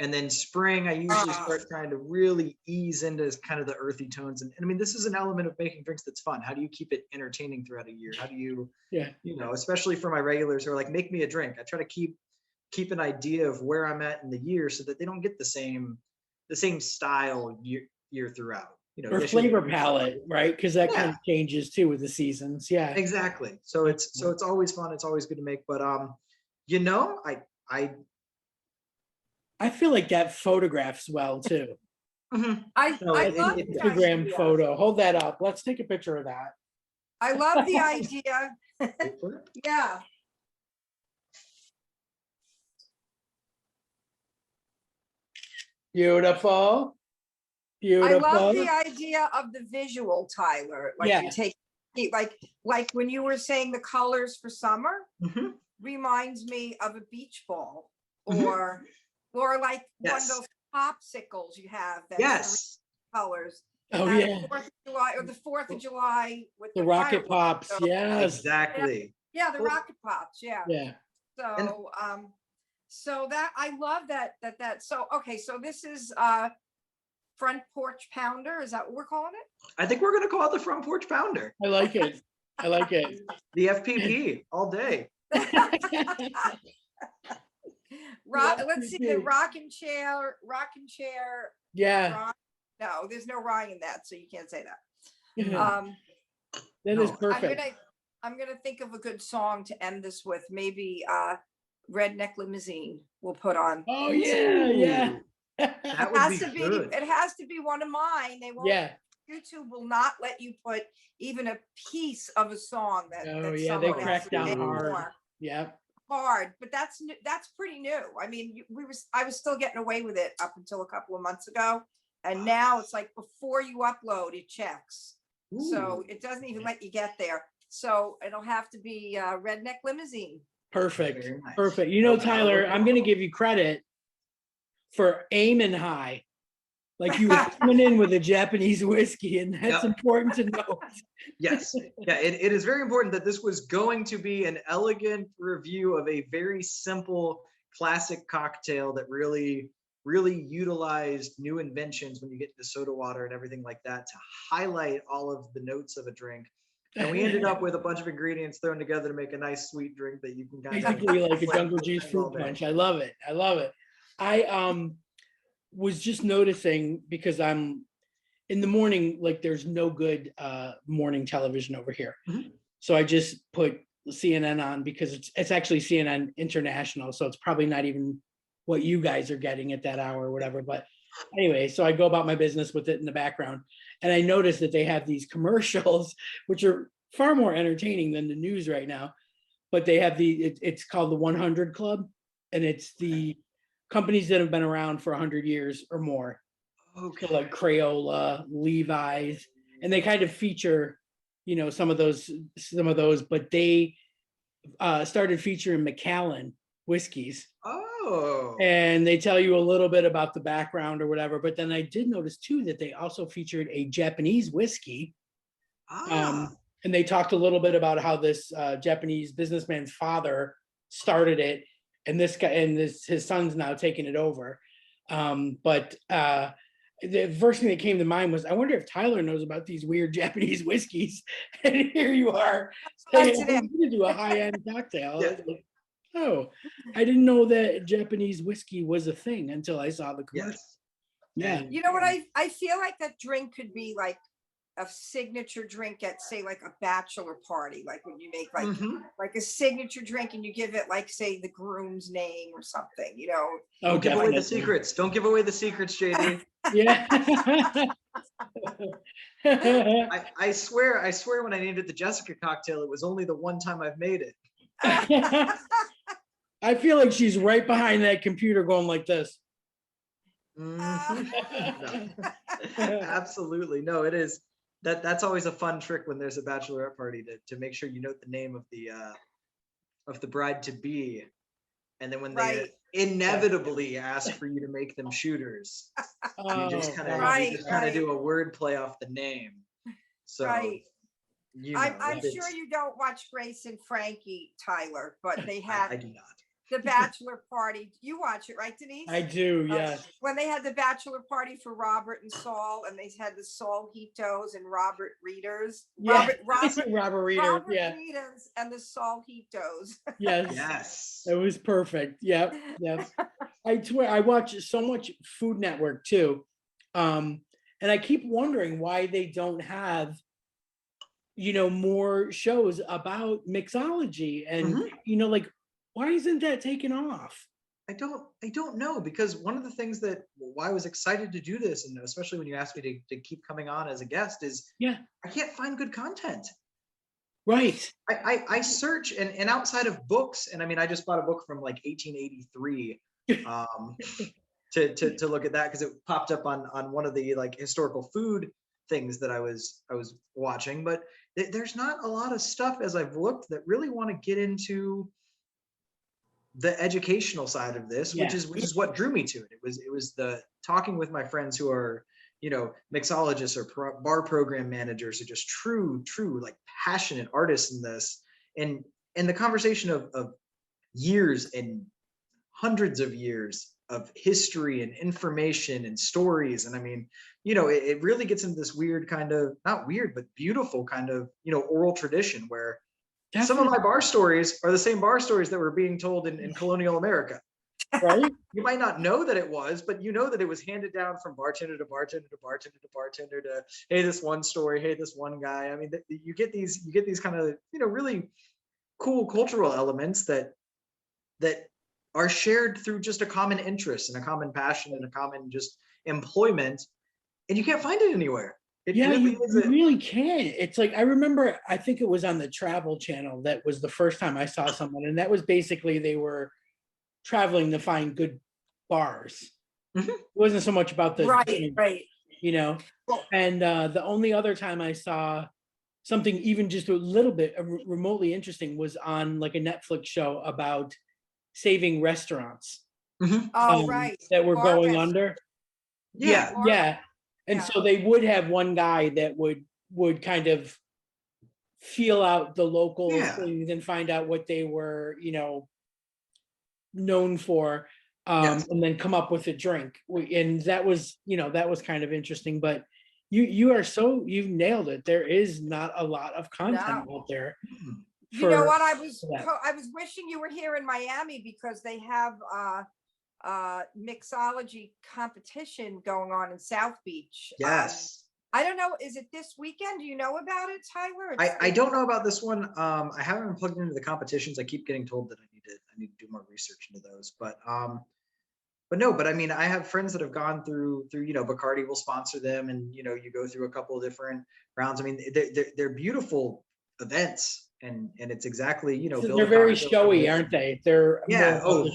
And then spring, I usually start trying to really ease into kind of the earthy tones. And I mean, this is an element of making drinks that's fun. How do you keep it entertaining throughout a year? How do you, Yeah. you know, especially for my regulars who are like, make me a drink. I try to keep an idea of where I'm at in the year so that they don't get the same style year throughout. You know, Or yes, you'll flavor get- palette, right? Because that kind of changes too with the seasons. Yeah. Exactly. So it's always fun. It's always good to make. But you know, I feel like that photographs well too. mhm. I No, love the Instagram idea. photo. Hold that up. Let's take a picture of that. I love the idea. Yeah. Beautiful. I Beautiful. love the idea of the visual, Tyler. Like Yeah. you take like when you were saying the colors for summer Mhm. reminds me of a beach ball Mhm. or like one of Yes. those popsicles you have that Yes. colors. Oh at yeah. 4th of July or the 4th of July with The rocket fireworks. pops. So, Yes. Exactly. yeah, the Well- rocket pops. Yeah. Yeah. So so that I love that so okay, so this is front porch pounder. Is that what we're calling it? I think we're gonna call it the Front Porch Pounder. I like it. I like it. The FPP all day. Let's see the rocking chair. Yeah. Rock. No, there's no rhyme in that, so you can't say that. That is No, perfect. I'm gonna think of a good song to end this with. Maybe Redneck Limousine we'll put on. Oh yeah, yeah. Ooh, that It would has be to be good. it has to be one of mine. They won't Yeah. YouTube will not let you put even a piece of a song that Oh that yeah, they someone crack else down did hard. anymore. Yeah. Hard, but that's pretty new. I mean, I was still getting away with it up until a couple of months ago, and now it's like before you upload, it checks. So Ooh. it doesn't even let you get there. So it'll have to be Redneck Limousine. Perfect. Very nice. Perfect. You know, Okay. Tyler, I'm gonna give you credit for aiming high. Like you were coming in with a Japanese whiskey, and that's Yep. important to know. Yes. Yeah, it is very important that this was going to be an elegant review of a very simple classic cocktail that really utilized new inventions when you get into soda water and everything like that to highlight all of the notes of a drink. And we ended up with a bunch of ingredients thrown together to make a nice sweet drink that you can kind Basically of like a jungle juice fruit all day. punch. I love it. I love it. I was just noticing, because I'm in the morning, like there's no good morning television over here. Mhm. So I just put CNN on because it's actually CNN International. So it's probably not even what you guys are getting at that hour or whatever. But anyway, so I go about my business with it in the background. And I noticed that they have these commercials, which are far more entertaining than the news right now. But they have it's called the 100 Club. And it's the companies that have been around for 100 years or more. Okay. So like Crayola, Levi's, and they kind of feature, you know, some of those, but they started featuring Macallan whiskeys. Oh. And they tell you a little bit about the background or whatever. But then I did notice too that they also featured a Japanese whiskey. And they talked a little bit about how this Japanese businessman's father started it, and this guy and his son's now taking it over. But the first thing that came to mind was, I wonder if Tyler knows about these weird Japanese whiskeys. And here you are saying, I'm going to do a high-end cocktail. Yeah. Like, oh, I didn't know that Japanese whiskey was a thing until I saw the commercial. Yes. Yeah. You know what? I feel like that drink could be like a signature drink at, say, like a bachelor party, like when you make like a signature drink and you give it, like, say, the groom's name or something, you know. Oh, Don't give away the secrets. Don't give away the secrets, JD. Yeah. I swear when I named it the Jessica cocktail, it was only the one time I've made it. I feel like she's right behind that computer going like this. No. Absolutely. No, it is. That's always a fun trick when there's a bachelorette party to make sure you note the name of the bride to be, and then when they inevitably ask for you to make them shooters, you just kind of do a word play off the name. So you know, I'm sure you don't watch Grace and Frankie, Tyler, but they had I do not. The bachelor party. You watch it, right, Denise? I do, yes. When they had the bachelor party for Robert and Saul, and they had the Saulitos and Robert Readers. Yeah. Robert Readers, yeah. Readers and the Saulitos. Yes. Yes. It was perfect. Yep. Yep. I swear I watch so much Food Network too. And I keep wondering why they don't have, you know, more shows about mixology and, you know, like, why isn't that taken off? I don't know, because one of the things that why I was excited to do this, and especially when you asked me to keep coming on as a guest, is I can't find good content. Right. I search and outside of books, and I mean, I just bought a book from like 1883 to look at that because it popped up on one of the like historical food things that I was watching, but there's not a lot of stuff as I've looked that really want to get into the educational side of this, which is what drew me to it. It was the talking with my friends who are, you know, mixologists or bar program managers, or just true like passionate artists in this, and the conversation of years and hundreds of years of history and information and stories. And I mean, you know, it really gets into this weird kind of, not weird, but beautiful kind of, you know, oral tradition where some of my bar stories are the same bar stories that were being told in colonial America. Right? You might not know that it was, but you know that it was handed down from bartender to bartender to bartender to bartender to, hey, this one story, hey, this one guy. I mean, you get these kind of, you know, really cool cultural elements that are shared through just a common interest and a common passion and a common just employment, and you can't find it anywhere. You really can. It's like, I remember, I think it was on the Travel Channel that was the first time I saw someone, and that was basically they were traveling to find good bars. It wasn't so much about the right, you know. And the only other time I saw something even just a little bit remotely interesting was on like a Netflix show about saving restaurants that were going under. Yeah. And so they would have one guy that would kind of feel out the local things and find out what they were, you know, known for, and then come up with a drink. And that was, you know, that was kind of interesting. But you've nailed it. There is not a lot of content out there. You know what? I was wishing you were here in Miami because they have mixology competition going on in South Beach. Yes. I don't know. Is it this weekend? Do you know about it, Tyler? I don't know about this one. I haven't been plugged into the competitions. I keep getting told that I need to do more research into those. But I mean, I have friends that have gone through, you know, Bacardi will sponsor them, and you know, you go through a couple of different rounds. I mean, they're beautiful events. And it's exactly, you know, they're very showy, aren't they? They're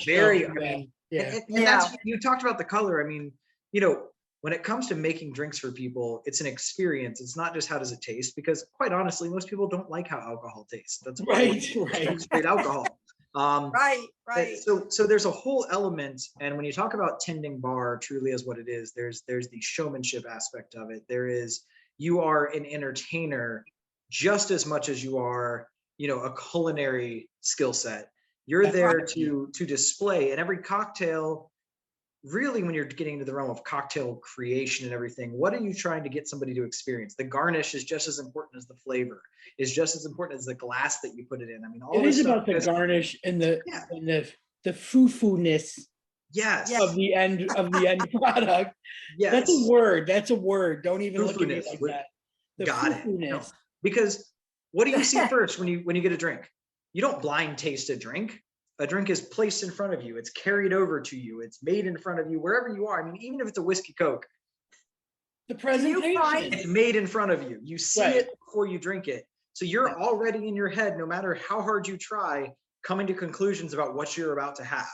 very. I mean, and that's, you talked about the color. I mean, you know, when it comes to making drinks for people, it's an experience. It's not just how does it taste, because quite honestly, most people don't like how alcohol tastes. That's right. Straight alcohol. Right. So there's a whole element, and when you talk about tending bar truly as what it is, there's the showmanship aspect of it. You are an entertainer just as much as you are, a culinary skill set. You're there to display, and every cocktail, really, when you're getting into the realm of cocktail creation and everything, what are you trying to get somebody to experience? The garnish is just as important as the flavor, is just as important as the glass that you put it in. I mean, it is about the garnish and the foo-foo-ness of the end product. Yes. That's a word. Don't even look at me like that. Got it. No, because what do you see first when you get a drink? You don't blind taste a drink. A drink is placed in front of you. It's carried over to you. It's made in front of you, wherever you are. I mean, even if it's a whiskey Coke, the presentation, it's made in front of you. You see it before you drink it. So you're already in your head, no matter how hard you try, coming to conclusions about what you're about to have.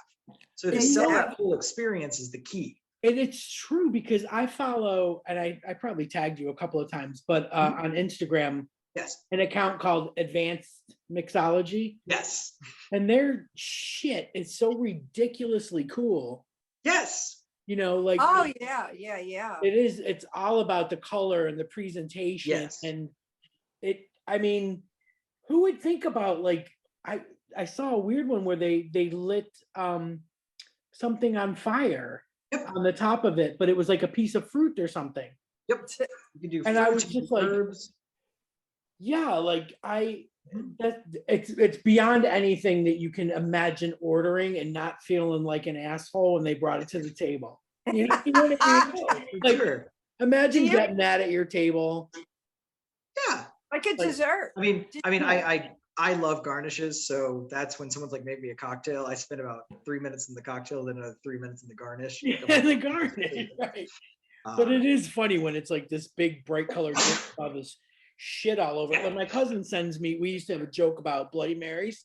So to sell that whole experience is the key. And it's true, because I follow, and I probably tagged you a couple of times, but on Instagram, an account called Advanced Mixology. Yes. And their shit is so ridiculously cool. Yes. Like, oh yeah. It's all about the color and the presentation. Yes. And who would think about, like, I saw a weird one where they lit something on fire on the top of it, but it was like a piece of fruit or something. Yep. You can do and I was just like, herbs. Yeah, like it's beyond anything that you can imagine ordering and not feeling like an asshole when they brought it to the table. You know what I mean? Like, sure. Imagine getting that at your table. Yeah. Like a dessert. I love garnishes, so that's when someone's like, make me a cocktail. I spend about 3 minutes in the cocktail, then another 3 minutes in the garnish. Yeah, the garnish, right. But it is funny when it's like this big bright colored drink about this shit all over it. When my cousin sends me, we used to have a joke about Bloody Marys,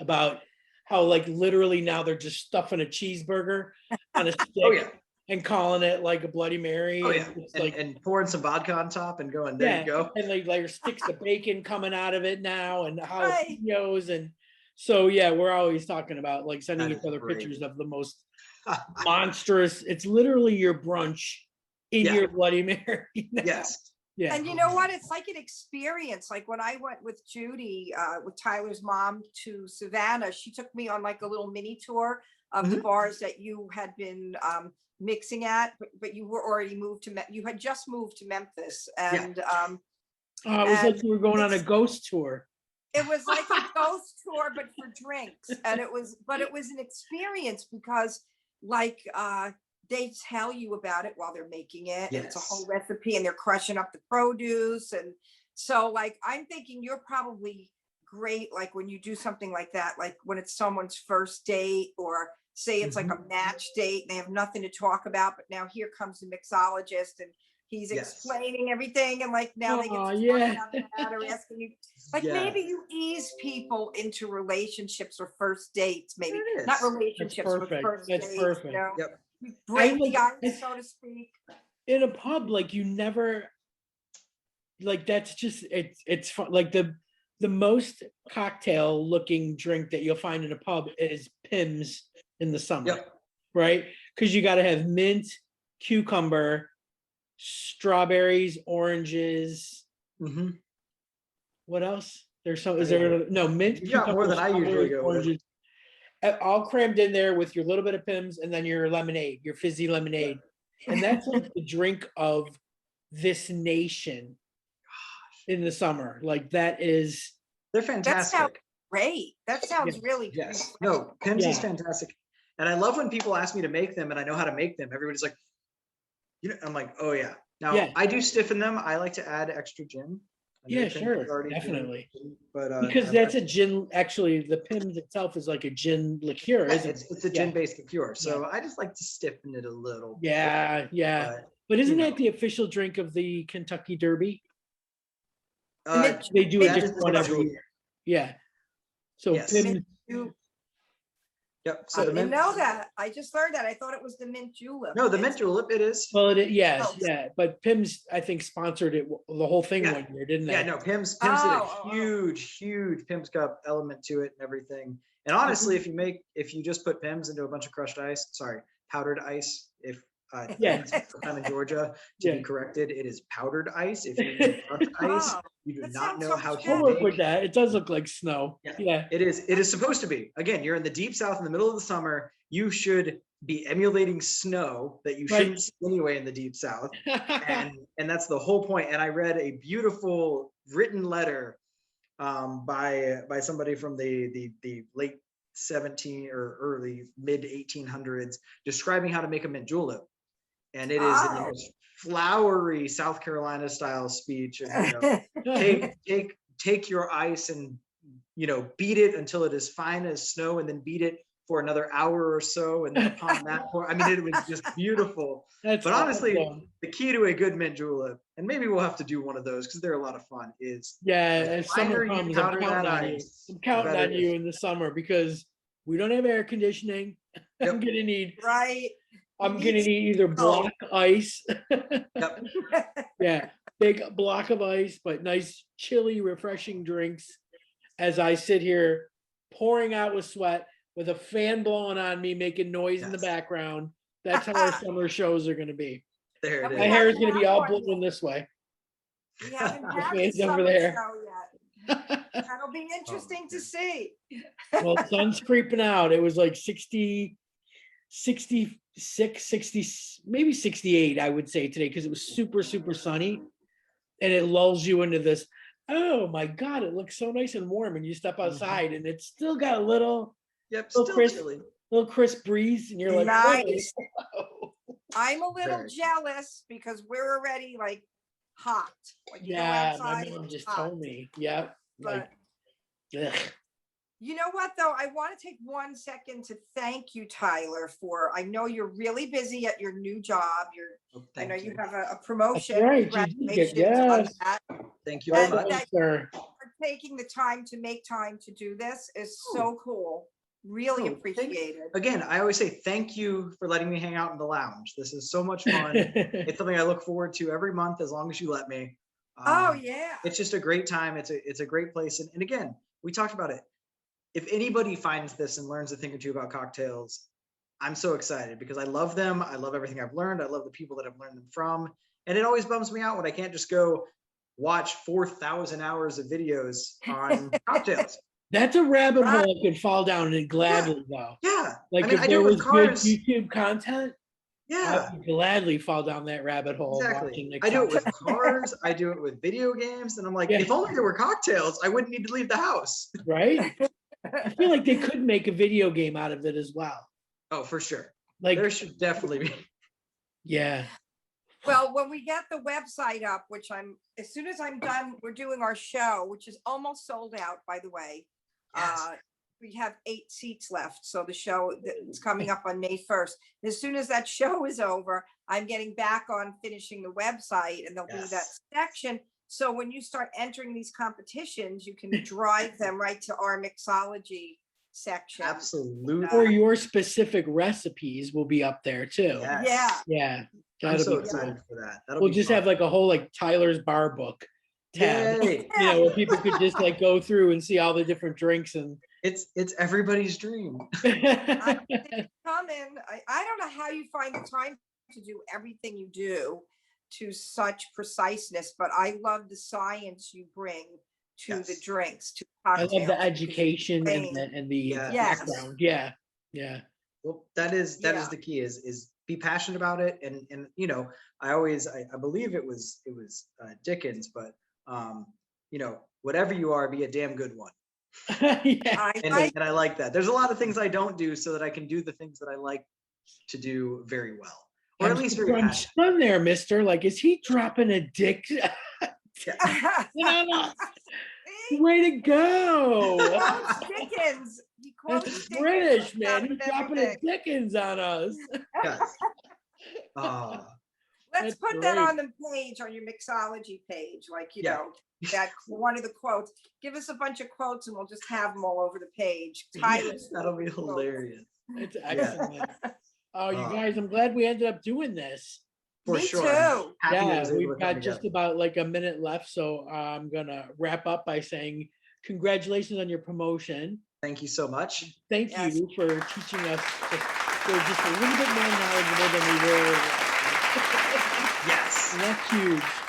about how like literally now they're just stuffing a cheeseburger on a stick and calling it like a Bloody Mary. And pouring some vodka on top and going, there you go. And like sticks of bacon coming out of it now, and jalapenos. And so we're always talking about like sending each other pictures of the most monstrous. It's literally your brunch in your Bloody Mary. Yes. Yeah. And you know what? It's like an experience. Like when I went with Judy, with Tyler's mom to Savannah, she took me on like a little mini tour of the bars that you had been mixing at, but you were already you had just moved to Memphis. And it was like you were going on a ghost tour. It was like a ghost tour, but for drinks. And it was an experience because like, they tell you about it while they're making it. Yes. It's a whole recipe and they're crushing up the produce. And so like, I'm thinking you're probably great. Like when you do something like that, like when it's someone's first date, or say it's like a match date and they have nothing to talk about, but now here comes the mixologist and he's explaining everything. And like, now they get to talk about that, or asking you, like maybe you ease people into relationships or first dates, maybe not relationships, but first dates. That's perfect. You know? Yep. Break the ice, so to speak. In a pub, like you never, like that's just it's fun. Like the most cocktail looking drink that you'll find in a pub is Pimm's in the summer, right? Because you got to have mint, cucumber, strawberries, oranges. What else? There's some. Is there no mint? You got more than I usually go with. All crammed in there with your little bit of Pimm's and then your lemonade, your fizzy lemonade. And that's like the drink of this nation in the summer. Like that is. They're fantastic. That sounds great. That sounds really good. Yes. No, Pimm's is fantastic. And I love when people ask me to make them and I know how to make them. Everybody's like, I'm like, oh yeah. Now I do stiffen them. I like to add extra gin. Yeah, sure, definitely. But because that's a gin. Actually, the Pimm's itself is like a gin liqueur, isn't it? It's a gin-based liqueur. So I just like to stiffen it a little. Yeah. But isn't that the official drink of the Kentucky Derby? They do it just one every year. Yeah. So Pimm's. Yep. So I didn't know that. I just learned that. I thought it was the mint julep. No, the mint julep it is. Well, but Pimm's I think sponsored it the whole thing one year, didn't they? Yeah, no, Pimm's did a huge Pimm's Cup element to it and everything. And honestly, if you just put Pims into a bunch of powdered ice, if I'm in Georgia to be corrected, it is powdered ice. If you use crushed ice, you do not know how to I'll work make. with that. It does look like snow. Yeah. It is supposed to be. Again, you're in the deep south in the middle of the summer. You should be emulating snow that you shouldn't see anyway in the deep south. and that's the whole point. And I read a beautiful written letter by somebody from the late 17 or early mid 1800s describing how to make a mint julep. And it is in the most flowery South Carolina style speech. And, take your ice and, beat it until it is fine as snow, and then beat it for another hour or so. And then upon that point, I mean, it was just beautiful. But honestly, the key to a good mint julep, and maybe we'll have to do one of those because they're a lot of fun, is as summer comes, I'm counting on you in the summer because we don't have air conditioning. I'm gonna need I'm gonna need either block ice. Big block of ice, but nice, chilly, refreshing drinks as I sit here pouring out with sweat with a fan blowing on me, making noise in the background. That's how our summer shows are gonna be. There it is. My hair is gonna be all blowing this way. We haven't had The the over summer there. show yet. That'll be interesting to see. Well, the sun's creeping out. It was like 60, 66, 60, maybe 68, I would say today, because it was super, super sunny. And it lulls you into this, oh my God, it looks so nice and warm. And you step outside and it's still got a little, little crisp breeze. And you're like, nice. Oh. I'm a little jealous because we're already like hot. Like, my mom just told me. Yeah. But you know what, though? I want to take 1 second to thank you, Tyler, I know you're really busy at your new job. I know you have a promotion. That's right. Congratulations on that. Thank you very much. For taking the time to make time to do this is so cool. Really appreciate it. Again, I always say thank you for letting me hang out in the lounge. This is so much fun. It's something I look forward to every month as long as you let me. It's just a great time. It's a great place. And again, we talked about it. If anybody finds this and learns a thing or two about cocktails, I'm so excited because I love them. I love everything I've learned. I love the people that I've learned them from. And it always bums me out when I can't just go watch 4,000 hours of videos on cocktails. That's a rabbit hole I could fall down and gladly though. Yeah. Like if there was good YouTube content, I would gladly fall down that rabbit hole. Exactly. I do it with cars. I do it with video games. And I'm like, if only there were cocktails, I wouldn't need to leave the house. Right? I feel like they could make a video game out of it as well. Oh, for sure. Like there should definitely be. Yeah. Well, when we get the website up, which as soon as I'm done, we're doing our show, which is almost sold out, by the way. Yes. We have 8 seats left. So the show is coming up on May 1st. As soon as that show is over, I'm getting back on finishing the website and there'll be that section. So when you start entering these competitions, you can drive them right to our mixology section. Absolutely. Or your specific recipes will be up there too. Yes. Yeah. I'm so excited for that. We'll just have like a whole like Tyler's bar book tab. Where people could just like go through and see all the different drinks and it's everybody's dream. Coming. I don't know how you find the time to do everything you do to such preciseness, but I love the science you bring to the drinks. To cocktails. I love the education and the background. Yeah. Well, that is the key is be passionate about it. And I believe it was Dickens, but whatever you are, be a damn good one. And I like that. There's a lot of things I don't do so that I can do the things that I like to do very well. Or at least very passionate. Son there, mister. Like, is he dropping a dick? Way to go. Dickens. That's British, man. He's dropping a Dickens on us. Yes. Let's put that on the page, on your mixology page. Like, that one of the quotes. Give us a bunch of quotes and we'll just have them all over the page. That'll be hilarious. It's excellent. Oh, you guys, I'm glad we ended up doing this. For Me sure. too. Yeah, we've got just about like a minute left. So I'm going to wrap up by saying congratulations on your promotion. Thank you so much. Thank Yes. you for teaching us. We're just a little bit more knowledgeable than we were. Yes. And that's huge.